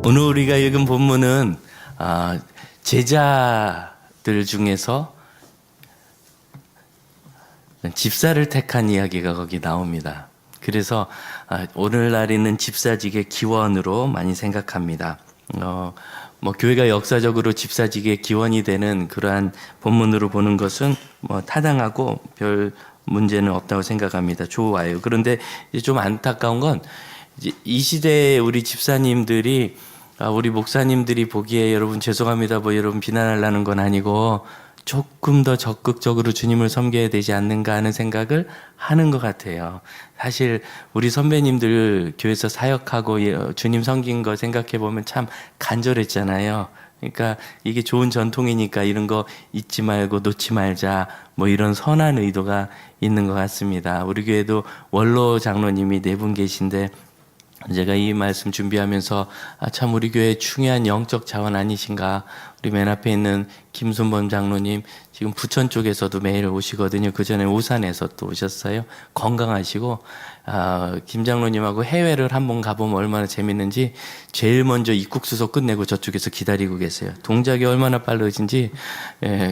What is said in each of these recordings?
오늘 우리가 읽은 본문은 제자들 중에서 집사를 택한 이야기가 거기 나옵니다. 그래서 오늘날 있는 집사직의 기원으로 많이 생각합니다. 교회가 역사적으로 집사직의 기원이 되는 그러한 본문으로 보는 것은 타당하고 별 문제는 없다고 생각합니다. 좋아요. 그런데 이제 좀 안타까운 건 이제 이 시대에 우리 집사님들이 우리 목사님들이 보기에 여러분 죄송합니다. 여러분 비난하려는 건 아니고 조금 더 적극적으로 주님을 섬겨야 되지 않는가 하는 생각을 하는 것 같아요. 사실 우리 선배님들 교회에서 사역하고 주님 섬긴 거 생각해 보면 참 간절했잖아요. 그러니까 이게 좋은 전통이니까 이런 거 잊지 말고 놓지 말자 이런 선한 의도가 있는 것 같습니다. 우리 교회도 원로 장로님이 4분 계신데 제가 이 말씀 준비하면서 참 우리 교회 중요한 영적 자원 아니신가. 우리 맨 앞에 있는 김순범 장로님 지금 부천 쪽에서도 매일 오시거든요. 그 전에 오산에서 또 오셨어요. 건강하시고 김 장로님하고 해외를 한번 가보면 얼마나 재밌는지 제일 먼저 입국 수속 끝내고 저쪽에서 기다리고 계세요. 동작이 얼마나 빠르신지.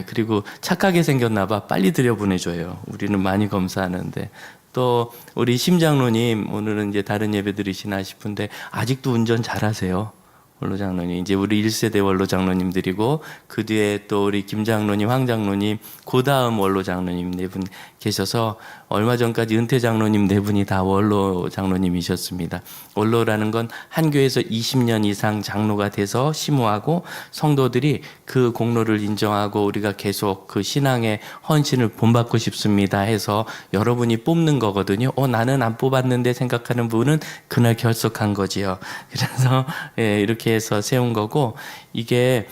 그리고 착하게 생겼나 봐. 빨리 들여보내줘요. 우리는 많이 검사하는데. 또 우리 심 장로님 오늘은 이제 다른 예배 드리시나 싶은데 아직도 운전 잘하세요. 원로 장로님 이제 우리 1세대 원로 장로님들이고 그 뒤에 또 우리 김 장로님, 황 장로님, 그 다음 원로 장로님 4분 계셔서 얼마 전까지 은퇴 장로님 4분이 다 원로 장로님이셨습니다. 원로라는 건 한 교회에서 20년 이상 장로가 돼서 심우하고 성도들이 그 공로를 인정하고 우리가 계속 그 신앙의 헌신을 본받고 싶습니다 해서 여러분이 뽑는 거거든요. 나는 안 뽑았는데 생각하는 분은 그날 결석한 거지요. 그래서 이렇게 해서 세운 거고 이게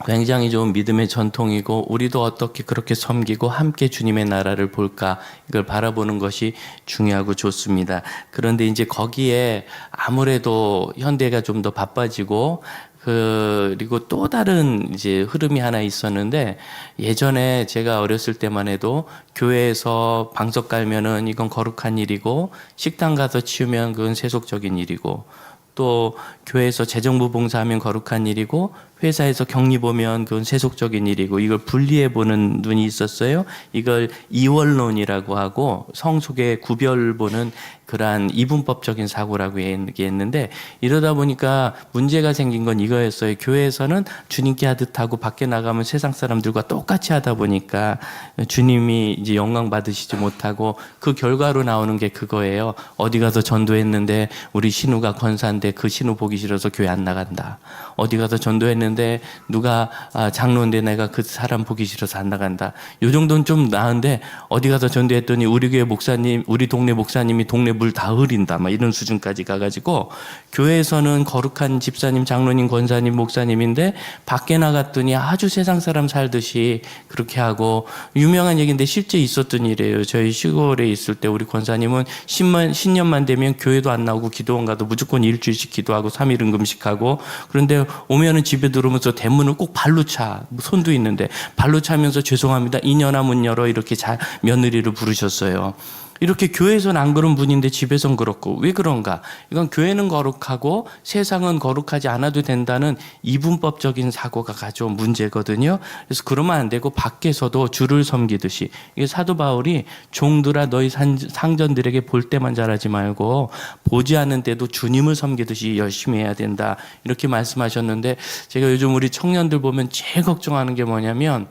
굉장히 좋은 믿음의 전통이고 우리도 어떻게 그렇게 섬기고 함께 주님의 나라를 볼까 이걸 바라보는 것이 중요하고 좋습니다. 그런데 이제 거기에 아무래도 현대가 좀 더 바빠지고 그리고 또 다른 이제 흐름이 하나 있었는데 예전에 제가 어렸을 때만 해도 교회에서 방석 깔면은 이건 거룩한 일이고 식당 가서 치우면 그건 세속적인 일이고 또 교회에서 재정부 봉사하면 거룩한 일이고 회사에서 격리 보면 그건 세속적인 일이고 이걸 분리해 보는 눈이 있었어요. 이걸 이원론이라고 하고 성속의 구별 보는 그러한 이분법적인 사고라고 얘기했는데 이러다 보니까 문제가 생긴 건 이거였어요. 교회에서는 주님께 하듯 하고 밖에 나가면 세상 사람들과 똑같이 하다 보니까 주님이 이제 영광 받으시지 못하고 그 결과로 나오는 게 그거예요. 어디 가서 전도했는데 우리 신우가 권사인데 그 신우 보기 싫어서 교회 안 나간다. 어디 가서 전도했는데 누가 장로인데 내가 그 사람 보기 싫어서 안 나간다. 요 정도는 좀 나은데 어디 가서 전도했더니 우리 교회 목사님, 우리 동네 목사님이 동네 물 다 흐린다. 이런 수준까지 가가지고 교회에서는 거룩한 집사님, 장로님, 권사님, 목사님인데 밖에 나갔더니 아주 세상 사람 살듯이 그렇게 하고 유명한 얘기인데 실제 있었던 일이에요. 저희 시골에 있을 때 우리 권사님은 신년만 되면 교회도 안 나오고 기도원 가도 무조건 일주일씩 기도하고 3일은 금식하고 그런데 오면은 집에 들어오면서 대문을 꼭 발로 차. 손도 있는데 발로 차면서 죄송합니다. 이년아 문 열어 이렇게 며느리를 부르셨어요. 이렇게 교회에서는 안 그런 분인데 집에선 그렇고 왜 그런가? 이건 교회는 거룩하고 세상은 거룩하지 않아도 된다는 이분법적인 사고가 가져온 문제거든요. 그래서 그러면 안 되고 밖에서도 주를 섬기듯이 이게 사도 바울이 종들아 너희 상전들에게 볼 때만 잘하지 말고 보지 않는 때도 주님을 섬기듯이 열심히 해야 된다 이렇게 말씀하셨는데 제가 요즘 우리 청년들 보면 제일 걱정하는 게 뭐냐면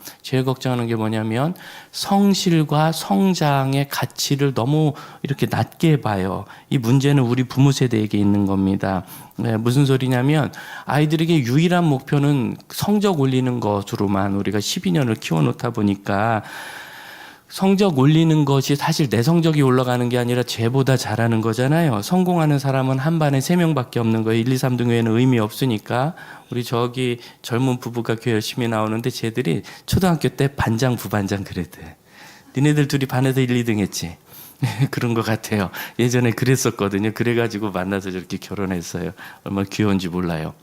성실과 성장의 가치를 너무 이렇게 낮게 봐요. 이 문제는 우리 부모 세대에게 있는 겁니다. 무슨 소리냐면 아이들에게 유일한 목표는 성적 올리는 것으로만 우리가 12년을 키워놓다 보니까 성적 올리는 것이 사실 내 성적이 올라가는 게 아니라 쟤보다 잘하는 거잖아요. 성공하는 사람은 한 반에 3명밖에 없는 거예요. 1, 2, 3등 외에는 의미 없으니까. 우리 저기 젊은 부부가 교회 열심히 나오는데 쟤들이 초등학교 때 반장, 부반장 그랬대. 니네들 둘이 반에서 1, 2등 했지. 그런 것 같아요. 예전에 그랬었거든요. 그래가지고 만나서 저렇게 결혼했어요. 얼마나 귀여운지 몰라요.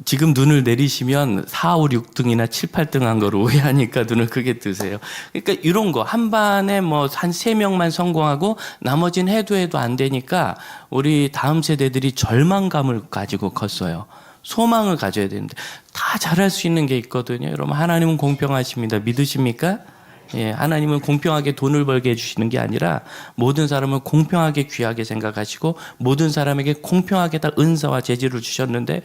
지금 눈을 내리시면 4, 5, 6등이나 7, 8등 한 거를 오해하니까 눈을 크게 뜨세요. 그러니까 이런 거 한 반에 뭐 한 3명만 성공하고 나머지는 해도 안 되니까 우리 다음 세대들이 절망감을 가지고 컸어요. 소망을 가져야 되는데 다 잘할 수 있는 게 있거든요. 여러분, 하나님은 공평하십니다. 믿으십니까? 예, 하나님은 공평하게 돈을 벌게 해주시는 게 아니라 모든 사람을 공평하게 귀하게 생각하시고 모든 사람에게 공평하게 다 은사와 재질을 주셨는데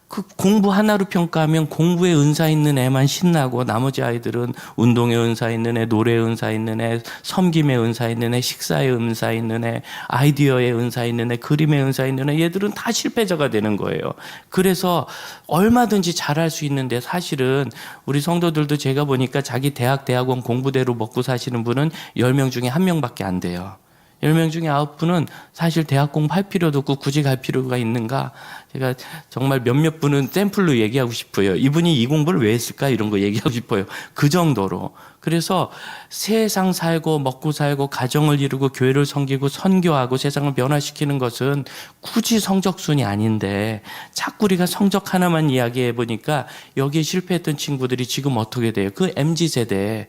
그 공부 하나로 평가하면 공부에 은사 있는 애만 신나고 나머지 아이들은 운동에 은사 있는 애, 노래에 은사 있는 애, 섬김에 은사 있는 애, 식사에 은사 있는 애, 아이디어에 은사 있는 애, 그림에 은사 있는 애, 얘들은 다 실패자가 되는 거예요. 그래서 얼마든지 잘할 수 있는데 사실은 우리 성도들도 제가 보니까 자기 대학원 공부대로 먹고 사시는 분은 10명 중에 1명밖에 안 돼요. 10명 중에 9분은 사실 대학 공부할 필요도 없고 굳이 갈 필요가 있는가? 제가 정말 몇몇 분은 샘플로 얘기하고 싶어요. 이분이 이 공부를 왜 했을까? 이런 거 얘기하고 싶어요. 그 정도로. 그래서 세상 살고 먹고 살고 가정을 이루고 교회를 섬기고 선교하고 세상을 변화시키는 것은 굳이 성적순이 아닌데 자꾸 우리가 성적 하나만 이야기해 보니까 여기에 실패했던 친구들이 지금 어떻게 돼요? 그 MZ세대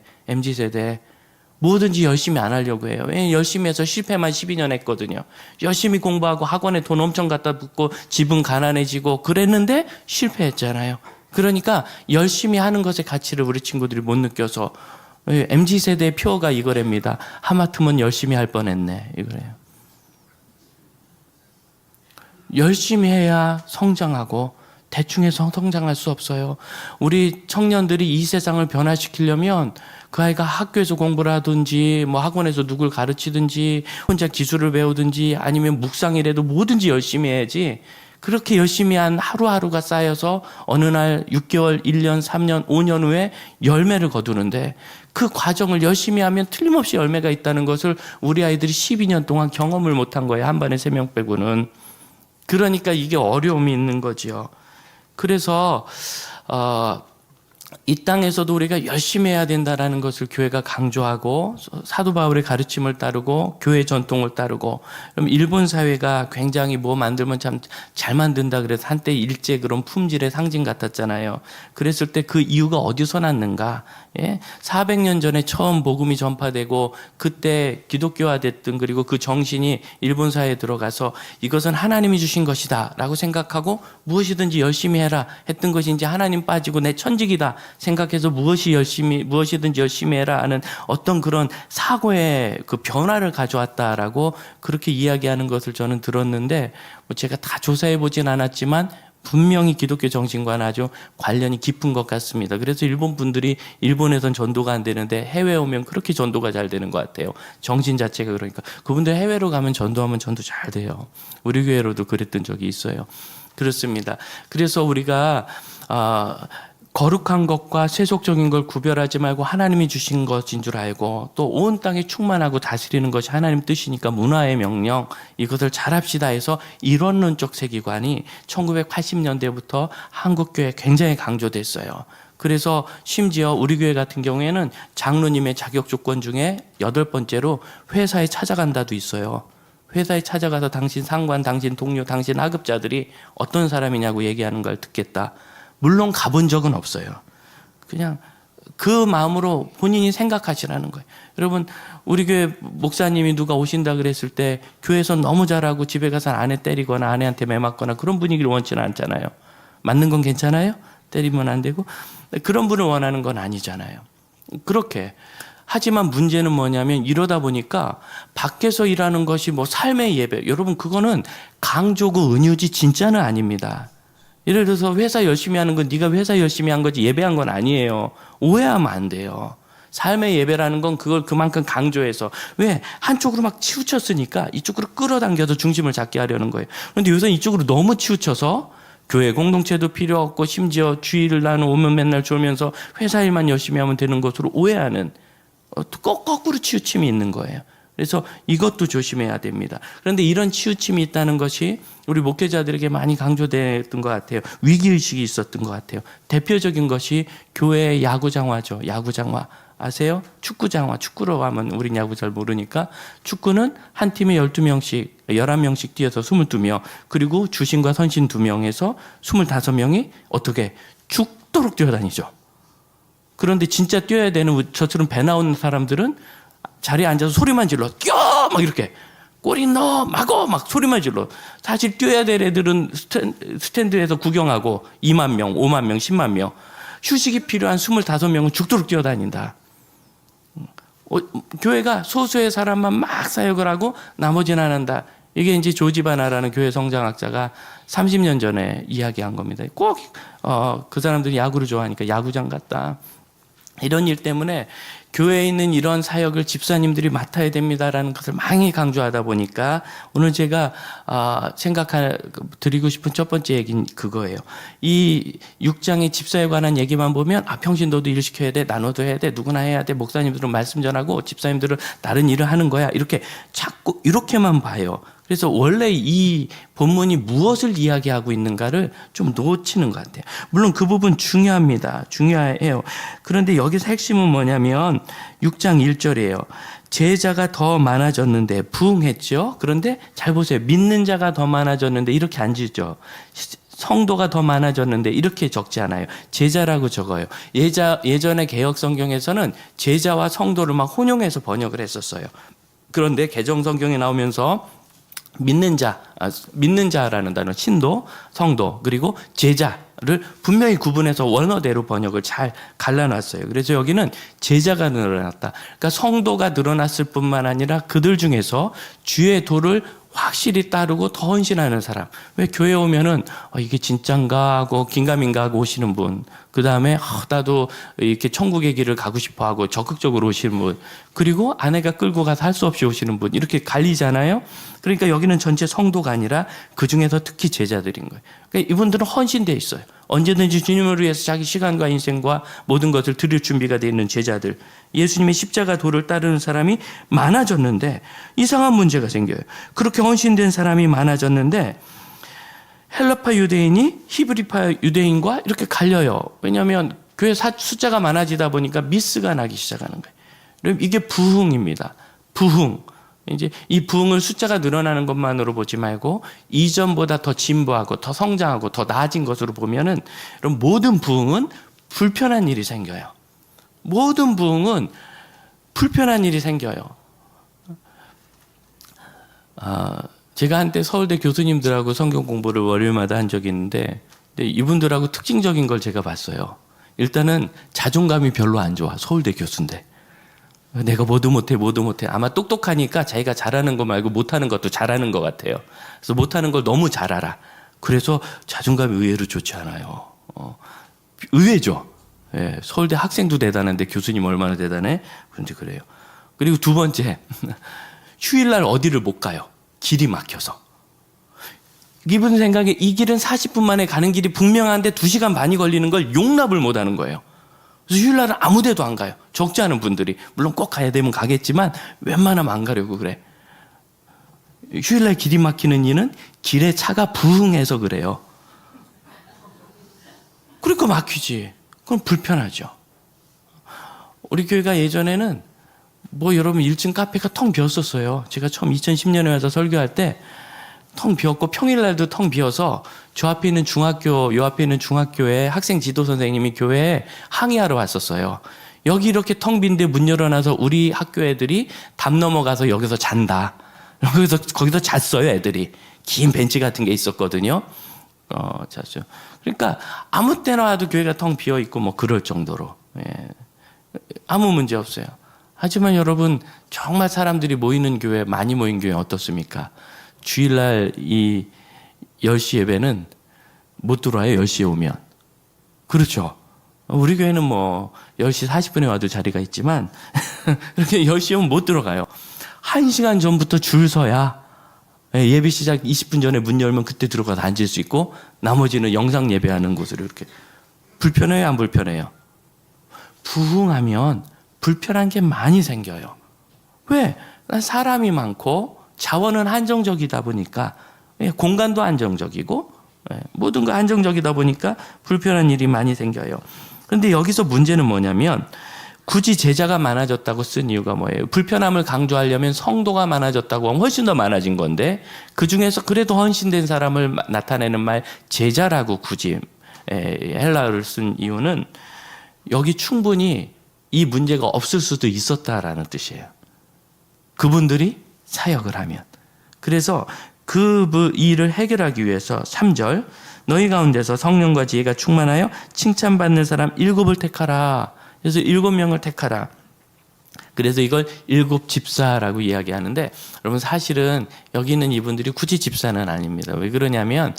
뭐든지 열심히 안 하려고 해요. 열심히 해서 실패만 12년 했거든요. 열심히 공부하고 학원에 돈 엄청 갖다 붓고 집은 가난해지고 그랬는데 실패했잖아요. 그러니까 열심히 하는 것의 가치를 우리 친구들이 못 느껴서 MZ세대의 표어가 이거랍니다. 하마터면 열심히 할 뻔했네. 이거래요. 열심히 해야 성장하고 대충 해서 성장할 수 없어요. 우리 청년들이 이 세상을 변화시키려면 그 아이가 학교에서 공부를 하든지 뭐 학원에서 누굴 가르치든지 혼자 기술을 배우든지 아니면 묵상이라도 뭐든지 열심히 해야지 그렇게 열심히 한 하루하루가 쌓여서 어느 날 6개월, 1년, 3년, 5년 후에 열매를 거두는데 그 과정을 열심히 하면 틀림없이 열매가 있다는 것을 우리 아이들이 12년 동안 경험을 못한 거예요. 한 반에 3명 빼고는. 그러니까 이게 어려움이 있는 거지요. 그래서 이 땅에서도 우리가 열심히 해야 된다라는 것을 교회가 강조하고 사도 바울의 가르침을 따르고 교회 전통을 따르고 그럼 일본 사회가 굉장히 뭐 만들면 참 잘 만든다 그래서 한때 일제 그런 품질의 상징 같았잖아요. 그랬을 때 그 이유가 어디서 났는가? 예? 400년 전에 처음 복음이 전파되고 그때 기독교화됐던 그리고 그 정신이 일본 사회에 들어가서 이것은 하나님이 주신 것이다 라고 생각하고 무엇이든지 열심히 해라 했던 것이 이제 하나님 빠지고 내 천직이다 생각해서 무엇이든지 열심히 해라 하는 어떤 그런 사고의 그 변화를 가져왔다라고 그렇게 이야기하는 것을 저는 들었는데 뭐 제가 다 조사해 보진 않았지만 분명히 기독교 정신과는 아주 관련이 깊은 것 같습니다. 그래서 일본 분들이 일본에선 전도가 안 되는데 해외 오면 그렇게 전도가 잘 되는 것 같아요. 정신 자체가 그러니까 그분들 해외로 가면 전도하면 전도 잘 돼요. 우리 교회로도 그랬던 적이 있어요. 그렇습니다. 그래서 우리가 거룩한 것과 세속적인 걸 구별하지 말고 하나님이 주신 것인 줄 알고 또 온 땅에 충만하고 다스리는 것이 하나님 뜻이니까 문화의 명령 이것을 잘합시다 해서 이론론적 세계관이 1980년대부터 한국교회에 굉장히 강조됐어요. 그래서 심지어 우리 교회 같은 경우에는 장로님의 자격 조건 중에 8번째로 회사에 찾아간다도 있어요. 회사에 찾아가서 당신 상관, 당신 동료, 당신 하급자들이 어떤 사람이냐고 얘기하는 걸 듣겠다. 물론 가본 적은 없어요. 그냥 그 마음으로 본인이 생각하시라는 거예요. 여러분, 우리 교회 목사님이 누가 오신다 그랬을 때 교회에서 너무 잘하고 집에 가서 아내 때리거나 아내한테 매맞거나 그런 분위기를 원치는 않잖아요. 맞는 건 괜찮아요? 때리면 안 되고. 그런 분을 원하는 건 아니잖아요. 그렇게. 하지만 문제는 뭐냐면 이러다 보니까 밖에서 일하는 것이 뭐 삶의 예배. 여러분, 그거는 강조고 은유지 진짜는 아닙니다. 예를 들어서 회사 열심히 하는 건 네가 회사 열심히 한 거지 예배한 건 아니에요. 오해하면 안 돼요. 삶의 예배라는 건 그걸 그만큼 강조해서 왜? 한쪽으로 막 치우쳤으니까 이쪽으로 끌어당겨서 중심을 잡게 하려는 거예요. 그런데 요새 이쪽으로 너무 치우쳐서 교회 공동체도 필요 없고 심지어 주일을 나는 오면 맨날 졸면서 회사 일만 열심히 하면 되는 것으로 오해하는 거꾸로 치우침이 있는 거예요. 그래서 이것도 조심해야 됩니다. 그런데 이런 치우침이 있다는 것이 우리 목회자들에게 많이 강조됐던 것 같아요. 위기의식이 있었던 것 같아요. 대표적인 것이 교회의 야구장화죠. 야구장화. 아세요? 축구장화, 축구로 하면 우린 야구 잘 모르니까 축구는 한 팀에 12명씩, 11명씩 뛰어서 22명, 그리고 주심과 선심 2명에서 25명이 어떻게 죽도록 뛰어다니죠. 그런데 진짜 뛰어야 되는 저처럼 배 나오는 사람들은 자리에 앉아서 소리만 질러 뛰어! 막 이렇게 골이 넣어! 막어! 막 소리만 질러. 사실 뛰어야 될 애들은 스탠드에서 구경하고 2만 명, 5만 명, 10만 명. 휴식이 필요한 25명은 죽도록 뛰어다닌다. 교회가 소수의 사람만 막 사역을 하고 나머지는 안 한다. 이게 이제 조지 바나라는 교회 성장학자가 30년 전에 이야기한 겁니다. 꼭 그 사람들이 야구를 좋아하니까 야구장 갔다. 이런 일 때문에 교회에 있는 이런 사역을 집사님들이 맡아야 됩니다라는 것을 많이 강조하다 보니까 오늘 제가 드리고 싶은 첫 번째 얘기는 그거예요. 이 6장의 집사에 관한 얘기만 보면 평신 너도 일 시켜야 돼, 나눠도 해야 돼, 누구나 해야 돼, 목사님들은 말씀 전하고 집사님들은 다른 일을 하는 거야. 이렇게 자꾸 이렇게만 봐요. 그래서 원래 이 본문이 무엇을 이야기하고 있는가를 좀 놓치는 것 같아요. 물론 그 부분 중요합니다. 중요해요. 그런데 여기서 핵심은 뭐냐면 6장 1절이에요. 제자가 더 많아졌는데 부흥했죠. 그런데 잘 보세요. 믿는 자가 더 많아졌는데 이렇게 안 지죠. 성도가 더 많아졌는데 이렇게 적지 않아요. 제자라고 적어요. 예전에 개역 성경에서는 제자와 성도를 막 혼용해서 번역을 했었어요. 그런데 개정 성경에 나오면서 믿는 자라는 단어, 신도, 성도, 그리고 제자를 분명히 구분해서 원어대로 번역을 잘 갈라놨어요. 그래서 여기는 제자가 늘어났다. 그러니까 성도가 늘어났을 뿐만 아니라 그들 중에서 주의 도를 확실히 따르고 더 헌신하는 사람. 왜 교회 오면은 이게 진짠가 하고 긴가민가 하고 오시는 분. 그 다음에 나도 이렇게 천국의 길을 가고 싶어 하고 적극적으로 오시는 분. 그리고 아내가 끌고 가서 할 수 없이 오시는 분. 이렇게 갈리잖아요. 그러니까 여기는 전체 성도가 아니라 그 중에서 특히 제자들인 거예요. 그러니까 이분들은 헌신되어 있어요. 언제든지 주님을 위해서 자기 시간과 인생과 모든 것을 드릴 준비가 되어 있는 제자들. 예수님의 십자가 도를 따르는 사람이 많아졌는데 이상한 문제가 생겨요. 그렇게 헌신된 사람이 많아졌는데 헬라파 유대인이 히브리파 유대인과 이렇게 갈려요. 왜냐하면 교회 숫자가 많아지다 보니까 미스가 나기 시작하는 거예요. 이게 부흥입니다. 부흥. 이제 이 부흥을 숫자가 늘어나는 것만으로 보지 말고 이전보다 더 진보하고 더 성장하고 더 나아진 것으로 보면은 그럼 모든 부흥은 불편한 일이 생겨요. 모든 부흥은 불편한 일이 생겨요. 제가 한때 서울대 교수님들하고 성경 공부를 월요일마다 한 적이 있는데 이분들하고 특징적인 걸 제가 봤어요. 일단은 자존감이 별로 안 좋아. 서울대 교수인데. 내가 뭐도 못해. 아마 똑똑하니까 자기가 잘하는 거 말고 못하는 것도 잘하는 것 같아요. 그래서 못하는 걸 너무 잘 알아. 그래서 자존감이 의외로 좋지 않아요. 의외죠. 예, 서울대 학생도 대단한데 교수님 얼마나 대단해? 그런지 그래요. 그리고 두 번째, 휴일날 어디를 못 가요. 길이 막혀서. 이분 생각에 이 길은 40분 만에 가는 길이 분명한데 2시간 반이 걸리는 걸 용납을 못 하는 거예요. 그래서 휴일날은 아무 데도 안 가요. 적지 않은 분들이. 물론 꼭 가야 되면 가겠지만 웬만하면 안 가려고 그래. 휴일날 길이 막히는 이유는 길에 차가 부흥해서 그래요. 그러니까 막히지. 그럼 불편하죠. 우리 교회가 예전에는 여러분 1층 카페가 텅 비었었어요. 제가 처음 2010년에 와서 설교할 때 텅 비었고 평일날도 텅 비어서 저 앞에 있는 요 앞에 있는 중학교에 학생 지도 선생님이 교회에 항의하러 왔었어요. 여기 이렇게 텅 빈데 문 열어놔서 우리 학교 애들이 담 넘어가서 여기서 잔다. 거기서 잤어요, 애들이. 긴 벤치 같은 게 있었거든요. 잤죠. 그러니까 아무 때나 와도 교회가 텅 비어 있고 그럴 정도로. 예. 아무 문제 없어요. 하지만 여러분, 정말 사람들이 모이는 교회, 많이 모인 교회 어떻습니까? 주일날 이 10시 예배는 못 들어와요, 10시에 오면. 그렇죠. 우리 교회는 10시 40분에 와도 자리가 있지만, 이렇게 10시에 오면 못 들어가요. 1시간 전부터 줄 서야 예배 시작 20분 전에 문 열면 그때 들어가서 앉을 수 있고, 나머지는 영상 예배하는 곳으로 이렇게. 불편해요, 안 불편해요? 부흥하면 불편한 게 많이 생겨요. 왜? 사람이 많고 자원은 한정적이다 보니까 공간도 한정적이고 모든 거 한정적이다 보니까 불편한 일이 많이 생겨요. 그런데 여기서 문제는 뭐냐면 굳이 제자가 많아졌다고 쓴 이유가 뭐예요? 불편함을 강조하려면 성도가 많아졌다고 하면 훨씬 더 많아진 건데 그중에서 그래도 헌신된 사람을 나타내는 말 제자라고 굳이 헬라어를 쓴 이유는 여기 충분히 이 문제가 없을 수도 있었다라는 뜻이에요. 그분들이 사역을 하면. 그래서 그 일을 해결하기 위해서 3절 너희 가운데서 성령과 지혜가 충만하여 칭찬받는 사람 7을 택하라. 그래서 7명을 택하라. 그래서 이걸 7 집사라고 이야기하는데 여러분 사실은 여기 있는 이분들이 굳이 집사는 아닙니다. 왜 그러냐면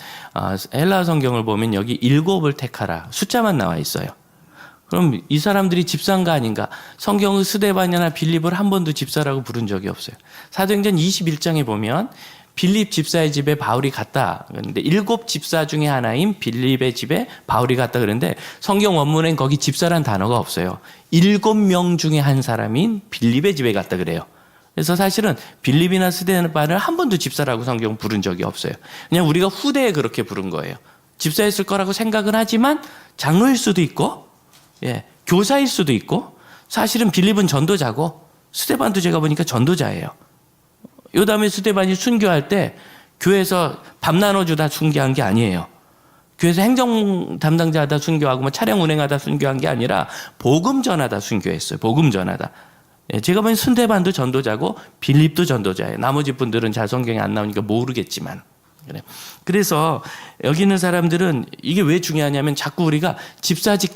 헬라어 성경을 보면 여기 7을 택하라. 숫자만 나와 있어요. 그럼 이 사람들이 집사인가 아닌가? 성경의 스데반이나 빌립을 한 번도 집사라고 부른 적이 없어요. 사도행전 21장에 보면 빌립 집사의 집에 바울이 갔다. 그런데 7 집사 중에 하나인 빌립의 집에 바울이 갔다 그랬는데 성경 원문엔 거기 집사란 단어가 없어요. 7명 중에 한 사람인 빌립의 집에 갔다 그래요. 그래서 사실은 빌립이나 스데반을 한 번도 집사라고 성경 부른 적이 없어요. 그냥 우리가 후대에 그렇게 부른 거예요. 집사였을 거라고 생각은 하지만 장로일 수도 있고 교사일 수도 있고 사실은 빌립은 전도자고 스데반도 제가 보니까 전도자예요. 요담의 스데반이 순교할 때 교회에서 밥 나눠주다 순교한 게 아니에요. 교회에서 행정 담당자 하다 순교하고 뭐 차량 운행하다 순교한 게 아니라 복음 전하다 순교했어요. 복음 전하다. 제가 보기엔 스데반도 전도자고 빌립도 전도자예요. 나머지 분들은 잘 성경에 안 나오니까 모르겠지만. 그래서 여기 있는 사람들은 이게 왜 중요하냐면 자꾸 우리가 집사직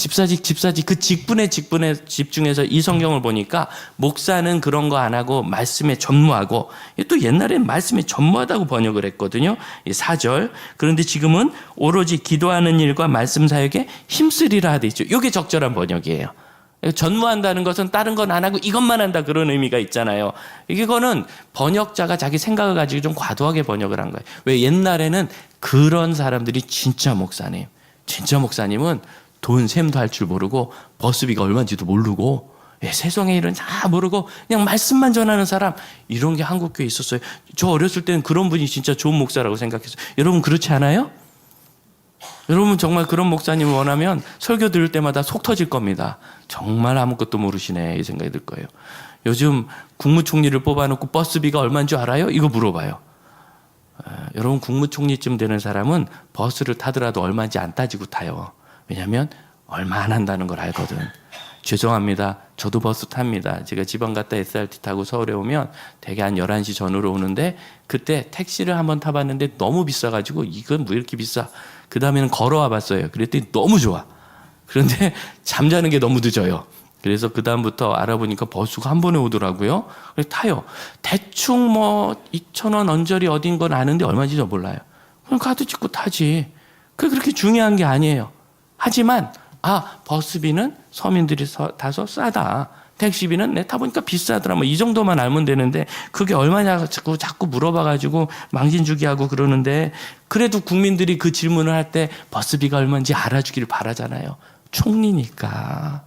그 직분에 집중해서 이 성경을 보니까 목사는 그런 거 안 하고 말씀에 전무하고 또 옛날에는 말씀에 전무하다고 번역을 했거든요. 4절 그런데 지금은 오로지 기도하는 일과 말씀 사역에 힘쓰리라 돼 있죠. 이게 적절한 번역이에요. 전무한다는 것은 다른 건 안 하고 이것만 한다 그런 의미가 있잖아요. 이거는 번역자가 자기 생각을 가지고 좀 과도하게 번역을 한 거예요. 왜 옛날에는 그런 사람들이 진짜 목사님은 돈 셈도 할 줄 모르고 버스비가 얼마인지도 모르고 세상의 일은 다 모르고 그냥 말씀만 전하는 사람 이런 게 한국교회에 있었어요. 저 어렸을 때는 그런 분이 진짜 좋은 목사라고 생각했어요. 여러분 그렇지 않아요? 여러분 정말 그런 목사님을 원하면 설교 들을 때마다 속 터질 겁니다. 정말 아무것도 모르시네 이 생각이 들 거예요. 요즘 국무총리를 뽑아놓고 버스비가 얼마인 줄 알아요? 이거 물어봐요. 여러분 국무총리쯤 되는 사람은 버스를 타더라도 얼마인지 안 따지고 타요. 왜냐하면 얼마 안 한다는 걸 알거든. 죄송합니다. 저도 버스 탑니다. 제가 지방 갔다 SRT 타고 서울에 오면 대개 한 11시 전후로 오는데 그때 택시를 한번 타봤는데 너무 비싸가지고 이건 뭐 이렇게 비싸. 그 다음에는 걸어와 봤어요. 그랬더니 너무 좋아. 그런데 잠자는 게 너무 늦어요. 그래서 그 다음부터 알아보니까 버스가 한 번에 오더라고요. 그래서 타요. 대충 뭐 2,000원 언저리 어딘 건 아는데 얼마인지 저 몰라요. 그럼 카드 찍고 타지. 그게 그렇게 중요한 게 아니에요. 하지만 버스비는 서민들이 타서 싸다. 택시비는 내 타보니까 비싸더라. 뭐 이 정도만 알면 되는데 그게 얼마냐 자꾸 물어봐가지고 망신주기 하고 그러는데 그래도 국민들이 그 질문을 할 때 버스비가 얼마인지 알아주길 바라잖아요. 총리니까.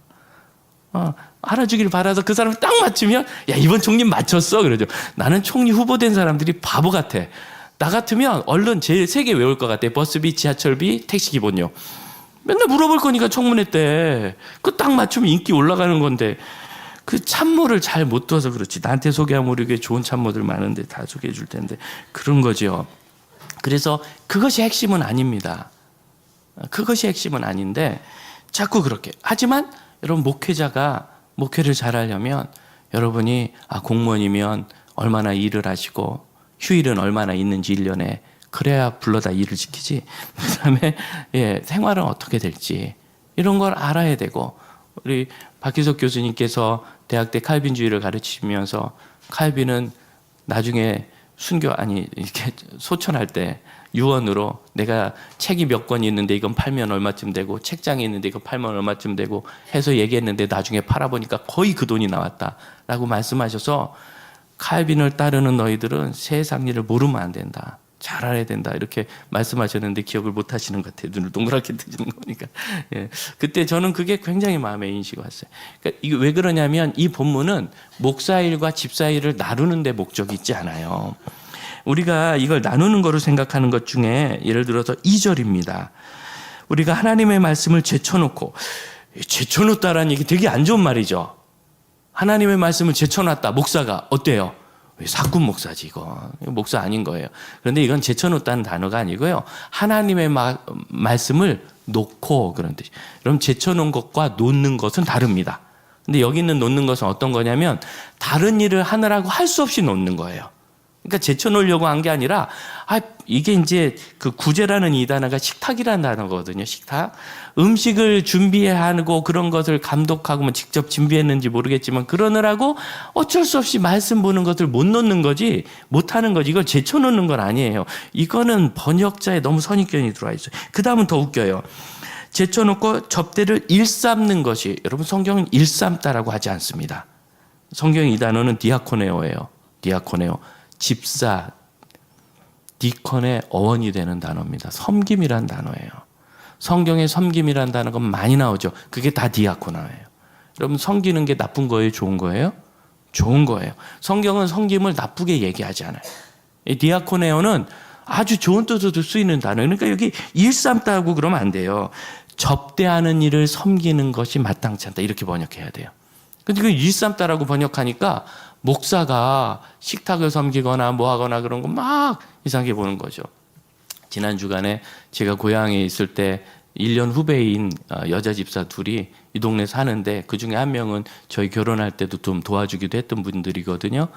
알아주길 바라서 그 사람 딱 맞추면 야 이번 총리 맞췄어 그러죠. 나는 총리 후보 된 사람들이 바보 같아. 나 같으면 얼른 제일 3개 외울 것 같아. 버스비, 지하철비, 택시 기본료. 맨날 물어볼 거니까 청문회 때 그 딱 맞추면 인기 올라가는 건데 그 참모를 잘 못 둬서 그렇지. 나한테 소개하면 우리 교회 좋은 참모들 많은데 다 소개해 줄 텐데 그런 거죠. 그래서 그것이 핵심은 아닙니다. 그것이 핵심은 아닌데 자꾸 그렇게. 하지만 여러분 목회자가 목회를 잘하려면 여러분이 공무원이면 얼마나 일을 하시고 휴일은 얼마나 있는지 1년에 그래야 불러다 일을 지키지. 그다음에 생활은 어떻게 될지 이런 걸 알아야 되고 우리 박희석 교수님께서 대학 때 칼빈주의를 가르치면서 칼빈은 나중에 이렇게 소천할 때 유언으로 내가 책이 몇 권이 있는데 이건 팔면 얼마쯤 되고 책장이 있는데 이거 팔면 얼마쯤 되고 해서 얘기했는데 나중에 팔아보니까 거의 그 돈이 나왔다라고 말씀하셔서 칼빈을 따르는 너희들은 세상 일을 모르면 안 된다. 잘 알아야 된다. 이렇게 말씀하셨는데 기억을 못 하시는 것 같아요. 눈을 동그랗게 뜨시는 거니까. 그때 저는 그게 굉장히 마음에 인식이 왔어요. 그러니까 이게 왜 그러냐면 이 본문은 목사일과 집사일을 나누는 데 목적이 있지 않아요. 우리가 이걸 나누는 거로 생각하는 것 중에 예를 들어서 2절입니다. 우리가 하나님의 말씀을 제쳐놓고 제쳐놓다라는 얘기 되게 안 좋은 말이죠. 하나님의 말씀을 제쳐놨다. 목사가 어때요? 사꾼 목사지 이거 목사 아닌 거예요. 그런데 이건 제쳐놓다는 단어가 아니고요. 하나님의 말씀을 놓고 그런 뜻이. 그럼 제쳐놓은 것과 놓는 것은 다릅니다. 근데 여기 있는 놓는 것은 어떤 거냐면 다른 일을 하느라고 할 수 없이 놓는 거예요. 그러니까 제쳐놓으려고 한 게 아니라 이게 이제 그 구제라는 이 단어가 식탁이라는 단어거든요. 식탁. 음식을 준비해야 하고 그런 것을 감독하고 뭐 직접 준비했는지 모르겠지만 그러느라고 어쩔 수 없이 말씀 보는 것을 못 놓는 거지 못하는 거지 이걸 제쳐놓는 건 아니에요. 이거는 번역자에 너무 선입견이 들어와 있어요. 그 다음은 더 웃겨요. 제쳐놓고 접대를 일삼는 것이 여러분 성경은 일삼다라고 하지 않습니다. 성경 이 단어는 디아코네오예요. 디아코네오. 집사, 디컨의 어원이 되는 단어입니다. 섬김이란 단어예요. 성경에 섬김이란 단어가 많이 나오죠. 그게 다 디아코나예요. 여러분 섬기는 게 나쁜 거예요? 좋은 거예요? 좋은 거예요. 성경은 섬김을 나쁘게 얘기하지 않아요. 이 디아코네오는 아주 좋은 뜻으로 쓰이는 단어예요. 그러니까 여기 일삼다고 그러면 안 돼요. 접대하는 일을 섬기는 것이 마땅치 않다. 이렇게 번역해야 돼요. 근데 그 일삼다라고 번역하니까 목사가 식탁을 섬기거나 뭐 하거나 그런 거 막 이상하게 보는 거죠. 지난 주간에 제가 고향에 있을 때 1년 후배인 여자 집사 둘이 이 동네 사는데 그중에 한 명은 저희 결혼할 때도 좀 도와주기도 했던 분들이거든요.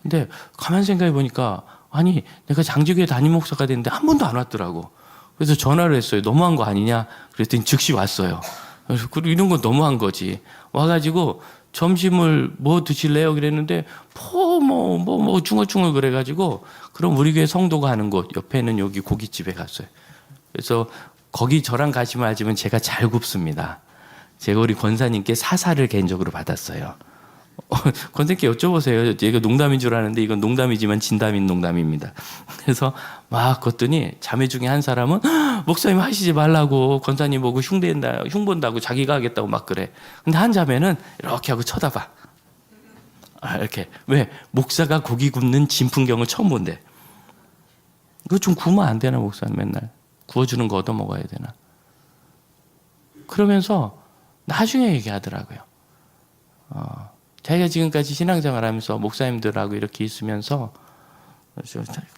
근데 가만 생각해 보니까 아니 내가 장지교회 담임 목사가 됐는데 한 번도 안 왔더라고. 그래서 전화를 했어요. 너무한 거 아니냐? 그랬더니 즉시 왔어요. 그리고 이런 건 너무한 거지. 와가지고 점심을 뭐 드실래요? 그랬는데 뭐 중얼중얼 그래가지고 그럼 우리 교회 성도가 하는 곳 옆에는 여기 고깃집에 갔어요. 그래서 거기 저랑 같이 맞으면 제가 잘 굽습니다. 제가 우리 권사님께 사사를 개인적으로 받았어요. 권사님께 여쭤보세요. 이거 농담인 줄 아는데 이건 농담이지만 진담인 농담입니다. 그래서 막 걷더니 자매 중에 한 사람은 목사님 하시지 말라고 권사님 보고 흉본다고 자기가 하겠다고 막 그래. 근데 한 자매는 이렇게 하고 쳐다봐. 이렇게. 왜? 목사가 고기 굽는 진풍경을 처음 본대. 그거 좀 구우면 안 되나 목사는 맨날. 구워주는 거 얻어먹어야 되나. 그러면서 나중에 얘기하더라고요. 자기가 지금까지 신앙생활하면서 목사님들하고 이렇게 있으면서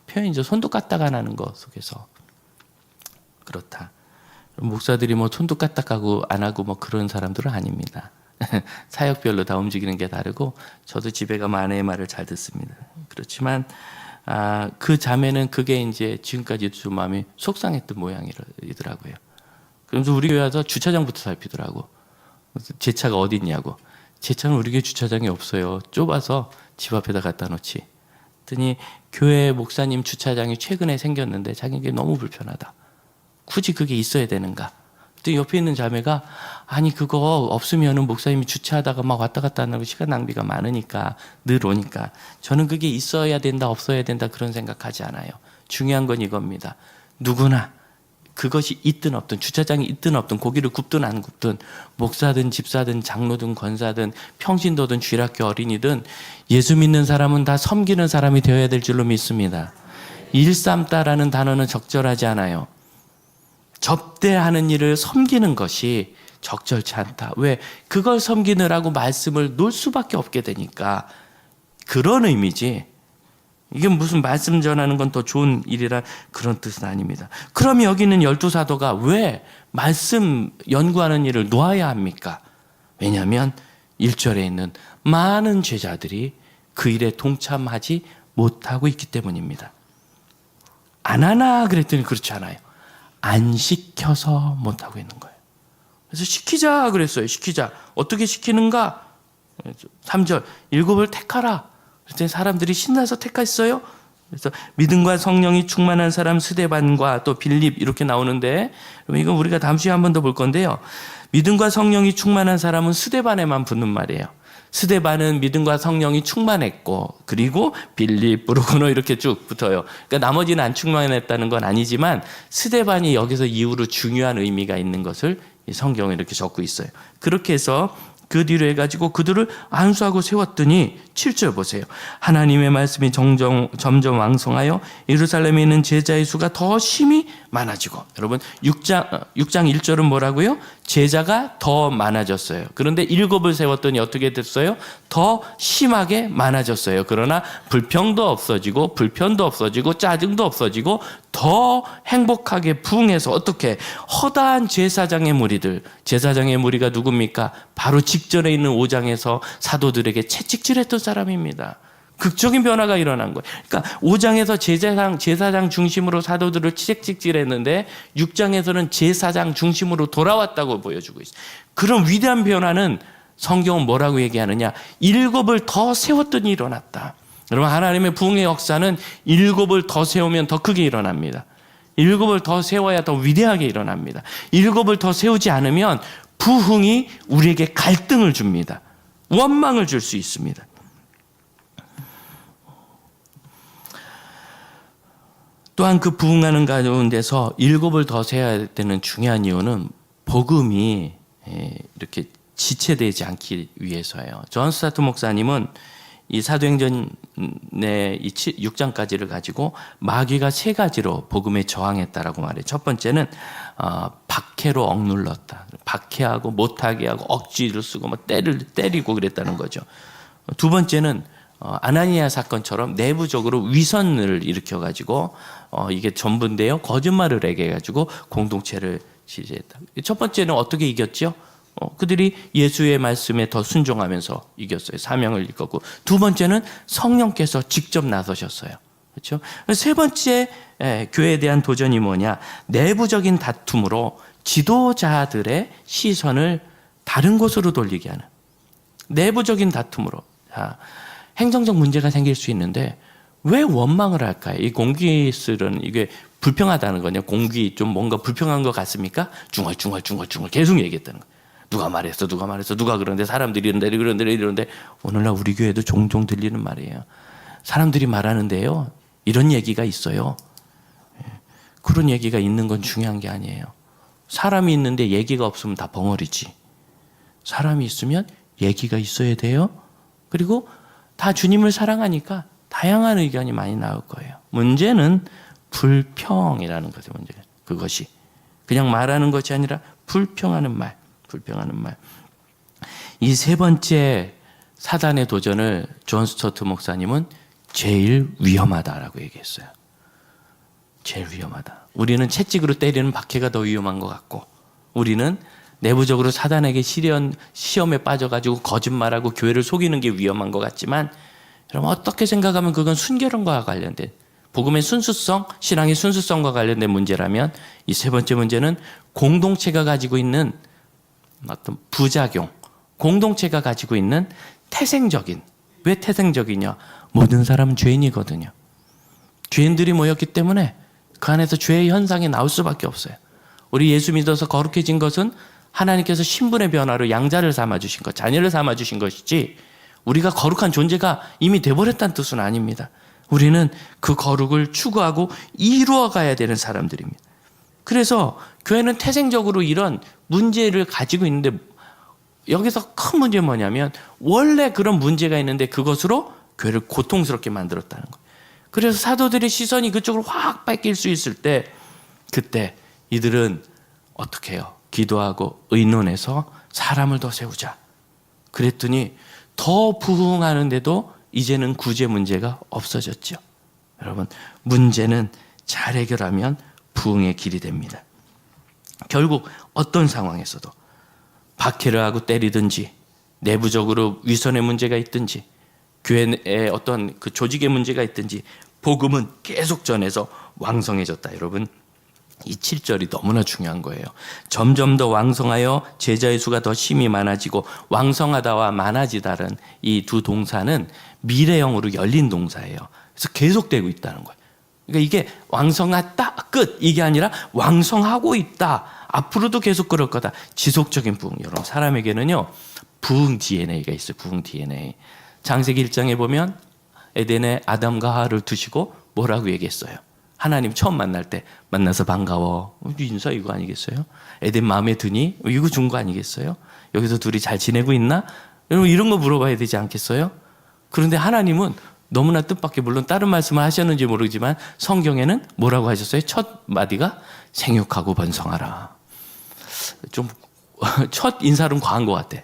표현이죠. 손도 까딱 안 하는 것 속에서 그렇다. 목사들이 뭐 손도 까딱 하고 안 하고 뭐 그런 사람들은 아닙니다. 사역별로 다 움직이는 게 다르고 저도 집에 가면 아내의 말을 잘 듣습니다. 그렇지만 그 자매는 그게 이제 지금까지도 좀 마음이 속상했던 모양이더라고요. 그러면서 우리 교회 와서 주차장부터 살피더라고. 제 차가 어디 있냐고. 제 차는 우리 교회 주차장이 없어요. 좁아서 집 앞에다 갖다 놓지. 그랬더니 교회 목사님 주차장이 최근에 생겼는데 자기에게 너무 불편하다. 굳이 그게 있어야 되는가. 또 옆에 있는 자매가 아니 그거 없으면은 목사님이 주차하다가 막 왔다 갔다 하는 시간 낭비가 많으니까 늘 오니까 저는 그게 있어야 된다 없어야 된다 그런 생각하지 않아요. 중요한 건 이겁니다. 누구나 그것이 있든 없든 주차장이 있든 없든 고기를 굽든 안 굽든 목사든 집사든 장로든 권사든 평신도든 주일학교 어린이든 예수 믿는 사람은 다 섬기는 사람이 되어야 될 줄로 믿습니다. 일삼다라는 단어는 적절하지 않아요. 접대하는 일을 섬기는 것이 적절치 않다. 왜? 그걸 섬기느라고 말씀을 놓을 수밖에 없게 되니까 그런 의미지. 이게 무슨 말씀 전하는 건 더 좋은 일이라 그런 뜻은 아닙니다. 그럼 여기 있는 12사도가 왜 말씀 연구하는 일을 놓아야 합니까? 왜냐하면 1절에 있는 많은 제자들이 그 일에 동참하지 못하고 있기 때문입니다. 안 하나 그랬더니 그렇지 않아요. 안 시켜서 못하고 있는 거예요. 그래서 시키자 그랬어요. 시키자. 어떻게 시키는가? 3절 일곱을 택하라. 그랬더니 사람들이 신나서 택했어요. 그래서 믿음과 성령이 충만한 사람 스데반과 또 빌립 이렇게 나오는데 이건 우리가 다음 주에 한 번 더 볼 건데요. 믿음과 성령이 충만한 사람은 스데반에만 붙는 말이에요. 스데반은 믿음과 성령이 충만했고 그리고 빌립, 브루고노 이렇게 쭉 붙어요. 그러니까 나머지는 안 충만했다는 건 아니지만 스데반이 여기서 이후로 중요한 의미가 있는 것을 성경에 이렇게 적고 있어요. 그렇게 해서 그 뒤로 해가지고 그들을 안수하고 세웠더니 7절 보세요. 하나님의 말씀이 점점 왕성하여 예루살렘에 있는 제자의 수가 더 심히 많아지고 여러분 6장 1절은 뭐라고요? 제자가 더 많아졌어요. 그런데 7을 세웠더니 어떻게 됐어요? 더 심하게 많아졌어요. 그러나 불평도 없어지고 불편도 없어지고 짜증도 없어지고 더 행복하게 부흥해서 어떻게 허다한 제사장의 무리들, 제사장의 무리가 누굽니까? 바로 직전에 있는 5장에서 사도들에게 채찍질했던 사람입니다. 극적인 변화가 일어난 거예요. 그러니까 5장에서 제사장 중심으로 사도들을 채찍질했는데 6장에서는 제사장 중심으로 돌아왔다고 보여주고 있어요. 그런 위대한 변화는 성경은 뭐라고 얘기하느냐? 7을 더 세웠더니 일어났다. 여러분, 하나님의 부흥의 역사는 7을 더 세우면 더 크게 일어납니다. 7을 더 세워야 더 위대하게 일어납니다. 7을 더 세우지 않으면 부흥이 우리에게 갈등을 줍니다. 원망을 줄 수 있습니다. 또한 그 부흥하는 가운데서 7을 더 세워야 되는 중요한 이유는 복음이 이렇게 지체되지 않기 위해서예요. 존 스타트 목사님은 이 사도행전의 이 6장까지를 가지고 마귀가 3가지로 복음에 저항했다라고 말해요. 첫 번째는 박해로 억눌렀다. 박해하고 못하게 하고 억지를 쓰고 막 때리고 그랬다는 거죠. 두 번째는 아나니아 사건처럼 내부적으로 위선을 일으켜가지고 이게 전부인데요. 거짓말을 하게 해가지고 공동체를 지지했다. 첫 번째는 어떻게 이겼죠? 그들이 예수의 말씀에 더 순종하면서 이겼어요. 사명을 이뤘고. 두 번째는 성령께서 직접 나서셨어요. 그렇죠? 세 번째 교회에 대한 도전이 뭐냐? 내부적인 다툼으로 지도자들의 시선을 다른 곳으로 돌리게 하는 내부적인 다툼으로. 행정적 문제가 생길 수 있는데 왜 원망을 할까요? 이 공기술은 이게 불평하다는 거냐? 공기 좀 뭔가 불평한 것 같습니까? 중얼중얼 계속 얘기했다는 거예요. 누가 말했어? 누가 그런데 사람들이 이런데 오늘날 우리 교회도 종종 들리는 말이에요. 사람들이 말하는데요. 이런 얘기가 있어요. 그런 얘기가 있는 건 중요한 게 아니에요. 사람이 있는데 얘기가 없으면 다 벙어리지. 사람이 있으면 얘기가 있어야 돼요. 그리고 다 주님을 사랑하니까 다양한 의견이 많이 나올 거예요. 문제는 불평이라는 것이 문제예요. 그것이 그냥 말하는 것이 아니라 불평하는 말. 이 세 번째 사단의 도전을 존 스토트 목사님은 제일 위험하다라고 얘기했어요. 제일 위험하다. 우리는 채찍으로 때리는 박해가 더 위험한 것 같고, 우리는 내부적으로 사단에게 시험에 빠져가지고 거짓말하고 교회를 속이는 게 위험한 것 같지만, 여러분 어떻게 생각하면 그건 순결함과 관련된, 복음의 순수성, 신앙의 순수성과 관련된 문제라면, 이 세 번째 문제는 공동체가 가지고 있는 어떤 부작용, 공동체가 가지고 있는 태생적인, 왜 태생적이냐? 모든 사람은 죄인이거든요. 죄인들이 모였기 때문에 그 안에서 죄의 현상이 나올 수밖에 없어요. 우리 예수 믿어서 거룩해진 것은 하나님께서 신분의 변화로 양자를 삼아주신 것, 자녀를 삼아주신 것이지, 우리가 거룩한 존재가 이미 돼버렸다는 뜻은 아닙니다. 우리는 그 거룩을 추구하고 이루어가야 되는 사람들입니다. 그래서 교회는 태생적으로 이런 문제를 가지고 있는데, 여기서 큰 문제는 뭐냐면 원래 그런 문제가 있는데 그것으로 교회를 고통스럽게 만들었다는 거예요. 그래서 사도들의 시선이 그쪽으로 확 뺏길 수 있을 때, 그때 이들은 어떻게 해요? 기도하고 의논해서 사람을 더 세우자. 그랬더니 더 부흥하는데도 이제는 구제 문제가 없어졌죠. 여러분, 문제는 잘 해결하면 부흥의 길이 됩니다. 결국 어떤 상황에서도 박해를 하고 때리든지, 내부적으로 위선의 문제가 있든지, 교회에 어떤 그 조직의 문제가 있든지, 복음은 계속 전해서 왕성해졌다. 여러분, 이 7절이 너무나 중요한 거예요. 점점 더 왕성하여 제자의 수가 더 심히 많아지고, 왕성하다와 많아지다는 이 두 동사는 미래형으로 열린 동사예요. 그래서 계속되고 있다는 거예요. 그러니까 이게 왕성하다 끝, 이게 아니라 왕성하고 있다, 앞으로도 계속 그럴 거다. 지속적인 부흥. 여러분, 사람에게는요 부흥 DNA가 있어요. 부흥 DNA. 창세기 1장에 보면 에덴에 아담과 하와를 두시고 뭐라고 얘기했어요? 하나님 처음 만날 때 만나서 반가워, 인사 이거 아니겠어요? 에덴 마음에 드니? 이거 준 거 아니겠어요? 여기서 둘이 잘 지내고 있나? 여러분, 이런 거 물어봐야 되지 않겠어요? 그런데 하나님은 너무나 뜻밖의, 물론 다른 말씀을 하셨는지 모르지만 성경에는 뭐라고 하셨어요? 첫 마디가 생육하고 번성하라. 좀 첫 인사는 과한 것 같아.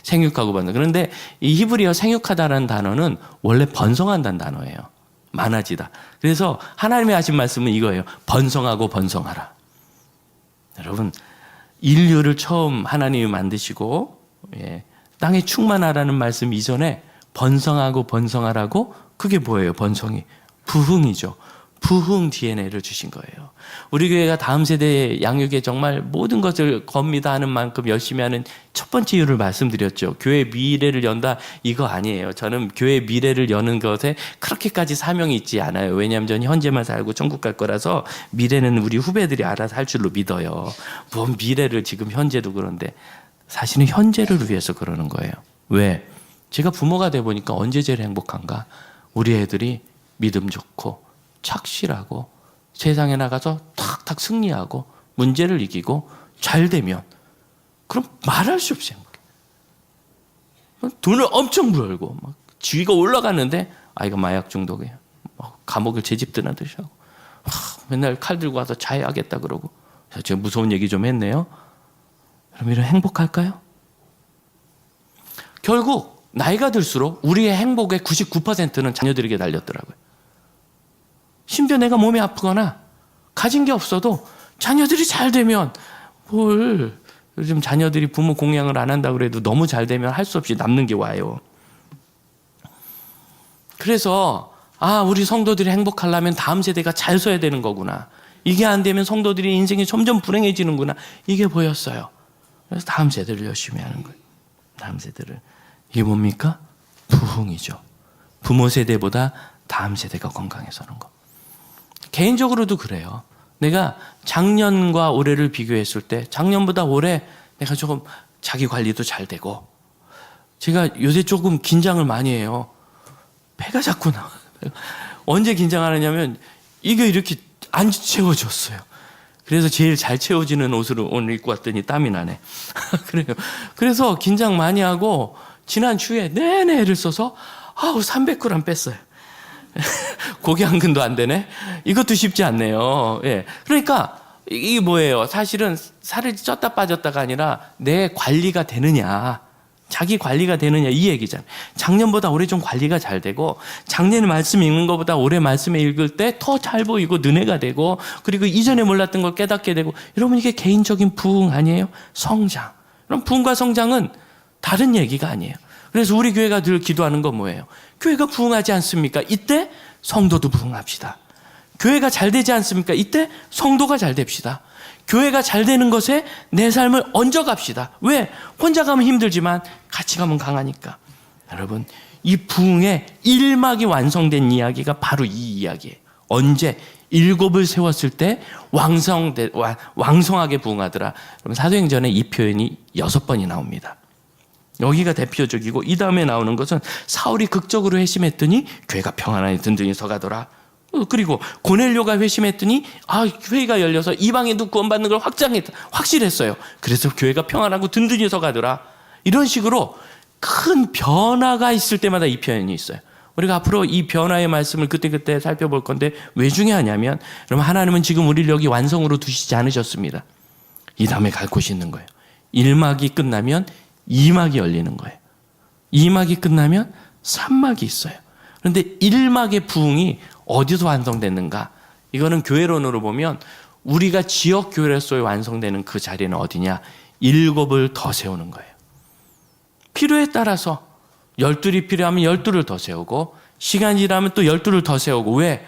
생육하고 번성. 그런데 이 히브리어 생육하다라는 단어는 원래 번성한다는 단어예요. 많아지다. 그래서 하나님이 하신 말씀은 이거예요. 번성하고 번성하라. 여러분, 인류를 처음 하나님이 만드시고 땅에 충만하라는 말씀 이전에 번성하고 번성하라고, 그게 뭐예요? 번성이 부흥이죠. 부흥 DNA를 주신 거예요. 우리 교회가 다음 세대 양육에 정말 모든 것을 겁니다 하는 만큼 열심히 하는 첫 번째 이유를 말씀드렸죠. 교회 미래를 연다, 이거 아니에요. 저는 교회 미래를 여는 것에 그렇게까지 사명이 있지 않아요. 왜냐하면 저는 현재만 살고 천국 갈 거라서 미래는 우리 후배들이 알아서 할 줄로 믿어요. 뭔 미래를, 지금 현재도 그런데 사실은 현재를 위해서 그러는 거예요. 왜? 제가 부모가 돼 보니까 언제 제일 행복한가? 우리 애들이 믿음 좋고 착실하고 세상에 나가서 탁탁 승리하고 문제를 이기고 잘 되면, 그럼 말할 수 없이 행복해. 돈을 엄청 벌고 막 지위가 올라가는데 아이가 마약 중독이에요. 감옥을 제 집 드나듯이 하고 맨날 칼 들고 와서 자해하겠다 그러고. 제가 무서운 얘기 좀 했네요. 그럼 이런 행복할까요? 결국 나이가 들수록 우리의 행복의 99%는 자녀들에게 달렸더라고요. 심지어 내가 몸이 아프거나 가진 게 없어도 자녀들이 잘 되면, 뭘 요즘 자녀들이 부모 공양을 안 한다고 그래도 너무 잘 되면 할 수 없이 남는 게 와요. 그래서 우리 성도들이 행복하려면 다음 세대가 잘 서야 되는 거구나. 이게 안 되면 성도들이 인생이 점점 불행해지는구나. 이게 보였어요. 그래서 다음 세대를 열심히 하는 거예요. 다음 세대를. 이게 뭡니까? 부흥이죠. 부모 세대보다 다음 세대가 건강해서는 거. 개인적으로도 그래요. 내가 작년과 올해를 비교했을 때 작년보다 올해 내가 조금 자기 관리도 잘 되고, 제가 요새 조금 긴장을 많이 해요. 배가 자꾸 나와요. 언제 긴장하느냐면 이게 이렇게 안 채워졌어요. 그래서 제일 잘 채워지는 옷을 오늘 입고 왔더니 땀이 나네. 그래요. 그래서 긴장 많이 하고 지난 주에 내내 애를 써서 300g 뺐어요. 고기 한 근도 안 되네. 이것도 쉽지 않네요. 예. 그러니까 이게 뭐예요? 사실은 살을 쪘다 빠졌다가 아니라 내 관리가 되느냐, 자기 관리가 되느냐, 이 얘기잖아요. 작년보다 올해 좀 관리가 잘 되고, 작년에 말씀 읽는 것보다 올해 말씀에 읽을 때 더 잘 보이고 은혜가 되고, 그리고 이전에 몰랐던 걸 깨닫게 되고. 여러분, 이게 개인적인 부흥 아니에요? 성장. 그럼 부흥과 성장은 다른 얘기가 아니에요. 그래서 우리 교회가 늘 기도하는 건 뭐예요? 교회가 부흥하지 않습니까? 이때 성도도 부흥합시다. 교회가 잘 되지 않습니까? 이때 성도가 잘 됩시다. 교회가 잘 되는 것에 내 삶을 얹어갑시다. 왜? 혼자 가면 힘들지만 같이 가면 강하니까. 여러분, 이 부흥의 1막이 완성된 이야기가 바로 이 이야기예요. 언제? 7을 세웠을 때 왕성하게 부흥하더라. 그럼 사도행전에 이 표현이 6번이 나옵니다. 여기가 대표적이고, 이 다음에 나오는 것은 사울이 극적으로 회심했더니 교회가 평안하게 든든히 서가더라. 그리고 고넬료가 회심했더니 교회가 열려서 이방인도 구원받는 걸 확실했어요. 그래서 교회가 평안하고 든든히 서가더라. 이런 식으로 큰 변화가 있을 때마다 이 표현이 있어요. 우리가 앞으로 이 변화의 말씀을 그때그때 살펴볼 건데, 왜 중요하냐면, 여러분, 하나님은 지금 우리를 여기 완성으로 두시지 않으셨습니다. 이 다음에 갈 곳이 있는 거예요. 1막이 끝나면 2막이 열리는 거예요. 2막이 끝나면 3막이 있어요. 그런데 1막의 부흥이 어디서 완성됐는가? 이거는 교회론으로 보면 우리가 지역 교회로서의 완성되는 그 자리는 어디냐? 7을 더 세우는 거예요. 필요에 따라서 12이 필요하면 12를 더 세우고, 시간이 지나면 또 12를 더 세우고. 왜?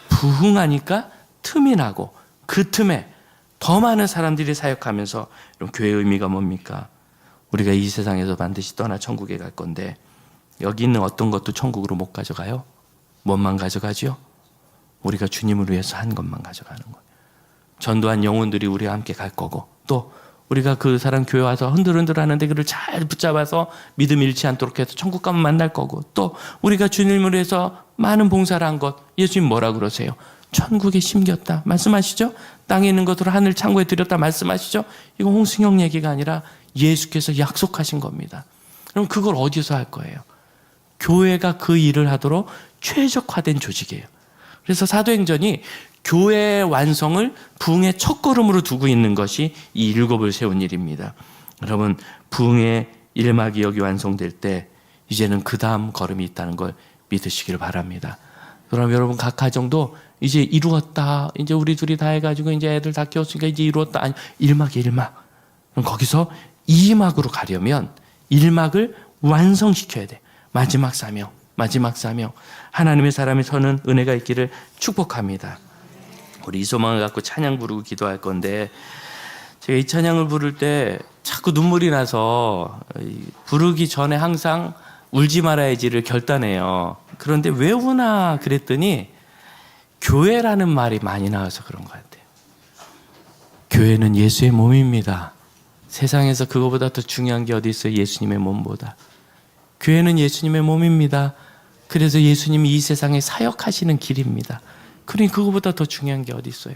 부흥하니까 틈이 나고, 그 틈에 더 많은 사람들이 사역하면서. 그럼 교회의 의미가 뭡니까? 우리가 이 세상에서 반드시 떠나 천국에 갈 건데, 여기 있는 어떤 것도 천국으로 못 가져가요? 뭔만 가져가죠? 우리가 주님을 위해서 한 것만 가져가는 거예요. 전도한 영혼들이 우리와 함께 갈 거고, 또 우리가 그 사람 교회 와서 흔들흔들 하는데 그를 잘 붙잡아서 믿음 잃지 않도록 해서 천국 가면 만날 거고, 또 우리가 주님을 위해서 많은 봉사를 한 것, 예수님 뭐라 그러세요? 천국에 심겼다 말씀하시죠? 땅에 있는 것으로 하늘 창고에 들였다 말씀하시죠? 이건 홍승영 얘기가 아니라 예수께서 약속하신 겁니다. 그럼 그걸 어디서 할 거예요? 교회가 그 일을 하도록 최적화된 조직이에요. 그래서 사도행전이 교회의 완성을 부흥의 첫걸음으로 두고 있는 것이 이 7을 세운 일입니다. 여러분, 부흥의 1막이 여기 완성될 때 이제는 그 다음 걸음이 있다는 걸 믿으시길 바랍니다. 그럼 여러분, 각 가정도 이제 이루었다, 이제 우리 둘이 다 해가지고 이제 애들 다 키웠으니까 이제 이루었다. 아니, 1막이 1막. 그럼 거기서 2막으로 가려면 1막을 완성시켜야 돼. 마지막 사명, 마지막 사명. 하나님의 사람이 서는 은혜가 있기를 축복합니다. 우리 이 소망을 갖고 찬양 부르고 기도할 건데, 제가 이 찬양을 부를 때 자꾸 눈물이 나서 부르기 전에 항상 울지 말아야지를 결단해요. 그런데 왜 우나 그랬더니 교회라는 말이 많이 나와서 그런 것 같아요. 교회는 예수의 몸입니다. 세상에서 그거보다 더 중요한 게 어디 있어요? 예수님의 몸보다. 교회는 예수님의 몸입니다. 그래서 예수님이 이 세상에 사역하시는 길입니다. 그러니 그거보다 더 중요한 게 어디 있어요?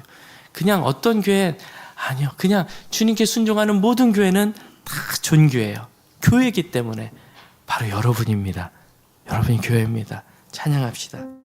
그냥 어떤 교회, 아니요. 그냥 주님께 순종하는 모든 교회는 다 존귀해요. 교회이기 때문에 바로 여러분입니다. 여러분이 교회입니다. 찬양합시다.